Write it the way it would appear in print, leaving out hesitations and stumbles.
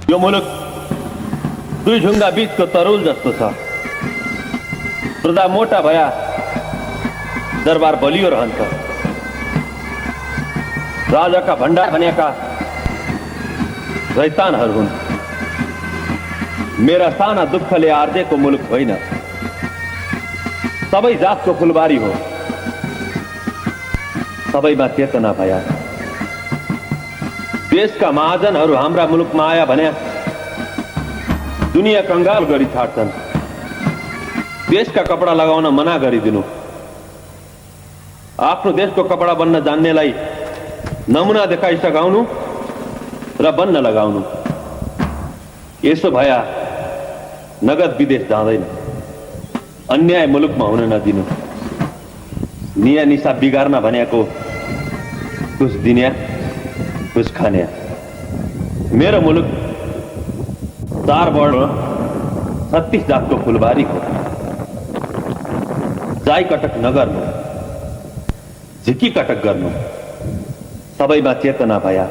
यो मुलुक दुई ढुङ्गा बीचको तरुल जस्तो छ। प्रजा मोटा भया दरबार बलियो रहन्छ। राजाका भण्डार भनेका शैतानहरू हुन्। मेरा साना दुःखले आर्जेको मुलुक होइन, सबै जातको फुलबारी हो। सबैमा चेतना भया देशका महाजनहरू हाम्रा मुलुकमा आया भने दुनिया कंगाल गरी छाड्छन्। देशका कपडा लगाउन मना गरिदिनु, आफ्नो देशको कपडा बन्न जान्नेलाई नमुना देखाइ सघाउनु र बन्न लगाउनु। यसो भया नगद विदेश जाँदैन। अन्याय मुलुकमा हुन नदिनु। निया निसा बिगार्न भनेको कुछ दिन्या कुछ खान्या। मेरो मुलुक 4 वर्ण 36 जातको फुलबारी हो। जाई कटक नगर्नु, झिकी कटक गर्नु। सबैमा चेतना भया